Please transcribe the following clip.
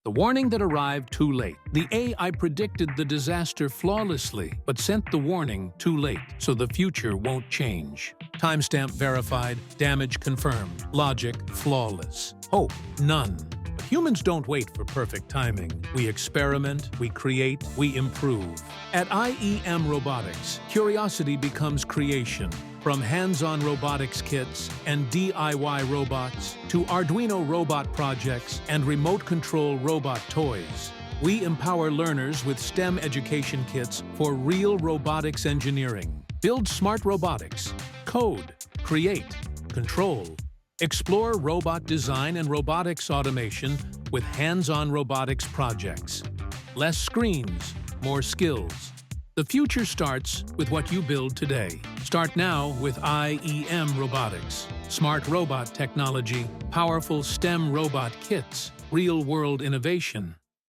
The warning that arrived too late. The AI predicted the disaster flawlessly, but sent the warning too late, so the future won't change. Timestamp verified, damage confirmed, logic flawless. Hope none. But humans don't wait for perfect timing. We experiment, we create, we improve. At IEM Robotics, curiosity becomes creation. From hands-on robotics kits and DIY robots to Arduino robot projects and remote control robot toys, we empower learners with STEM education kits for real robotics engineering. Build smart robotics. Code, create, control. Explore robot design and robotics automation with hands-on robotics projects. Less screens, more skills. The future starts with what you build today. Start now with IEM Robotics. Smart robot technology, powerful STEM robot kits, real-world innovation.